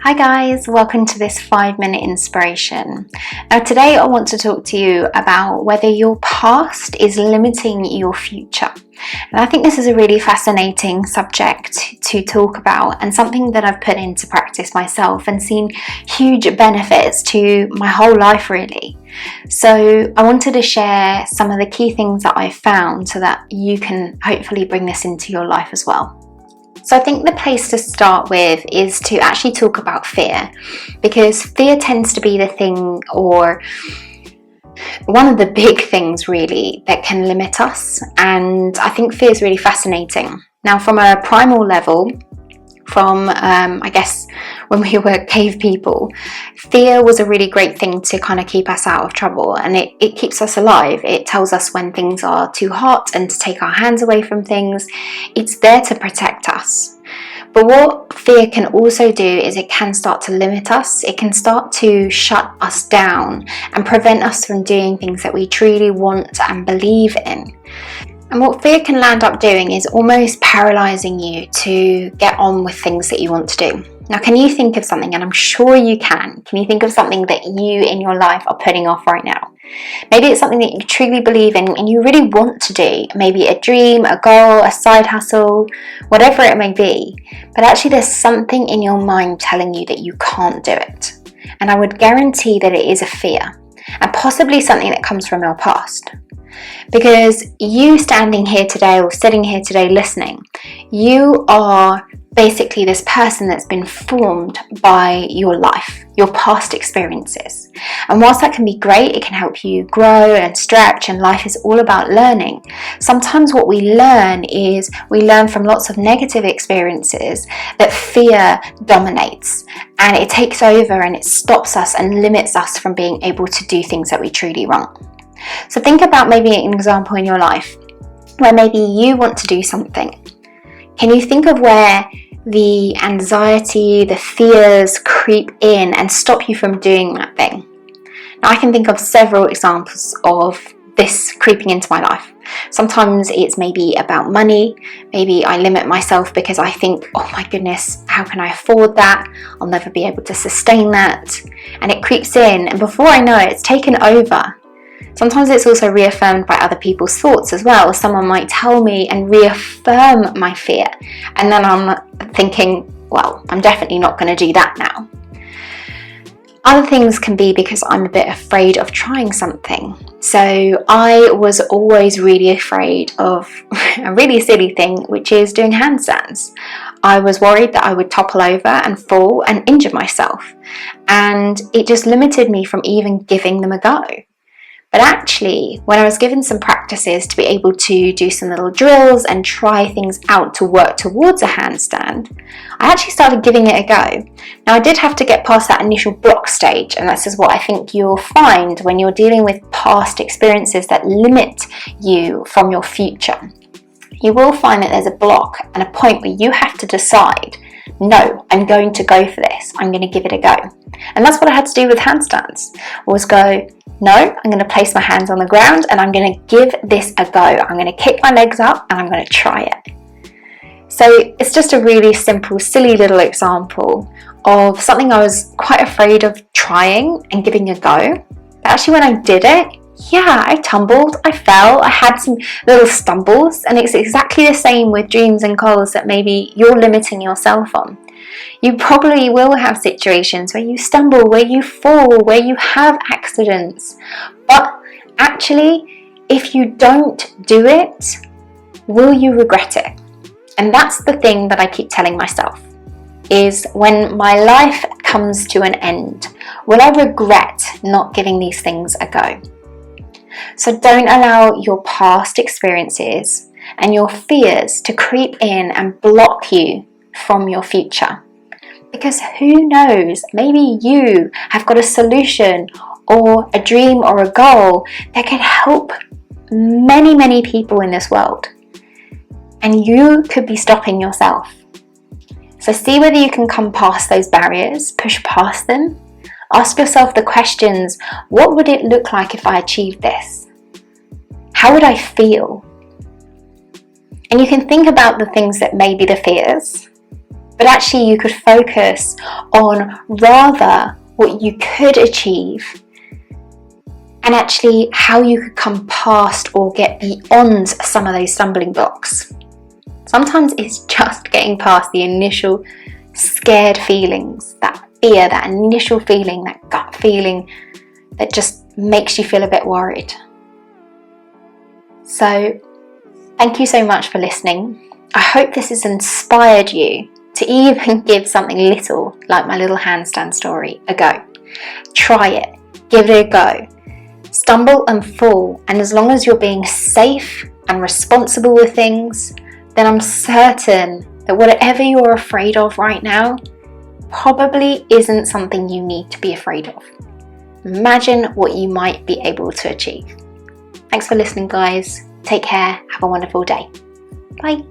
Hi guys, welcome to this 5-minute inspiration. Now today I want to talk to you about whether your past is limiting your future. And I think this is a really fascinating subject to talk about and something that I've put into practice myself and seen huge benefits to my whole life really. So I wanted to share some of the key things that I've found so that you can hopefully bring this into your life as well. So I think the place to start with is to actually talk about fear, because fear tends to be the thing, or one of the big things really, that can limit us. And I think fear is really fascinating. Now, from a primal level, from I guess when we were cave people, fear was a really great thing to kind of keep us out of trouble, and it keeps us alive. It tells us when things are too hot and to take our hands away from things. It's there to protect us. But what fear can also do is it can start to limit us. It can start to shut us down and prevent us from doing things that we truly want and believe in. And what fear can land up doing is almost paralyzing you to get on with things that you want to do. Now, can you think of something, and I'm sure you can you think of something that you in your life are putting off right now? Maybe it's something that you truly believe in and you really want to do. Maybe a dream, a goal, a side hustle, whatever it may be. But actually there's something in your mind telling you that you can't do it. And I would guarantee that it is a fear, and possibly something that comes from your past. Because you standing here today or sitting here today listening, you are basically this person that's been formed by your life, your past experiences. And whilst that can be great, it can help you grow and stretch, and life is all about learning. Sometimes what we learn is we learn from lots of negative experiences that fear dominates, and it takes over and it stops us and limits us from being able to do things that we truly want. So think about maybe an example in your life where maybe you want to do something. Can you think of where the anxiety, the fears creep in and stop you from doing that thing? Now, I can think of several examples of this creeping into my life. Sometimes it's maybe about money. Maybe I limit myself because I think, oh my goodness, how can I afford that? I'll never be able to sustain that. And it creeps in, and before I know it, it's taken over. Sometimes it's also reaffirmed by other people's thoughts as well. Someone might tell me and reaffirm my fear, and then I'm thinking, well, I'm definitely not going to do that now. Other things can be because I'm a bit afraid of trying something. So I was always really afraid of a really silly thing, which is doing handstands. I was worried that I would topple over and fall and injure myself, and it just limited me from even giving them a go. But actually, when I was given some practices to be able to do some little drills and try things out to work towards a handstand, I actually started giving it a go. Now, I did have to get past that initial block stage, and this is what I think you'll find when you're dealing with past experiences that limit you from your future. You will find that there's a block and a point where you have to decide, no, I'm going to go for this. I'm going to give it a go. And that's what I had to do with handstands, was go, no, I'm going to place my hands on the ground and I'm going to give this a go. I'm going to kick my legs up and I'm going to try it. So it's just a really simple, silly little example of something I was quite afraid of trying and giving a go. But actually when I did it, yeah, I tumbled, I fell, I had some little stumbles, and it's exactly the same with dreams and goals that maybe you're limiting yourself on. You probably will have situations where you stumble, where you fall, where you have accidents. But actually, if you don't do it, will you regret it? And that's the thing that I keep telling myself, is when my life comes to an end, will I regret not giving these things a go? So don't allow your past experiences and your fears to creep in and block you from your future. Because who knows, maybe you have got a solution or a dream or a goal that can help many, many people in this world. And you could be stopping yourself. So see whether you can come past those barriers, push past them. Ask yourself the questions, what would it look like if I achieved this? How would I feel? And you can think about the things that may be the fears, but actually you could focus on rather what you could achieve and actually how you could come past or get beyond some of those stumbling blocks. Sometimes it's just getting past the initial scared feelings, that fear, that initial feeling, that gut feeling that just makes you feel a bit worried. So thank you so much for listening. I hope this has inspired you to even give something little like my little handstand story a go. Try it, give it a go. Stumble and fall, and as long as you're being safe and responsible with things, then I'm certain that whatever you're afraid of right now probably isn't something you need to be afraid of. Imagine what you might be able to achieve. Thanks for listening, guys. Take care. Have a wonderful day. Bye.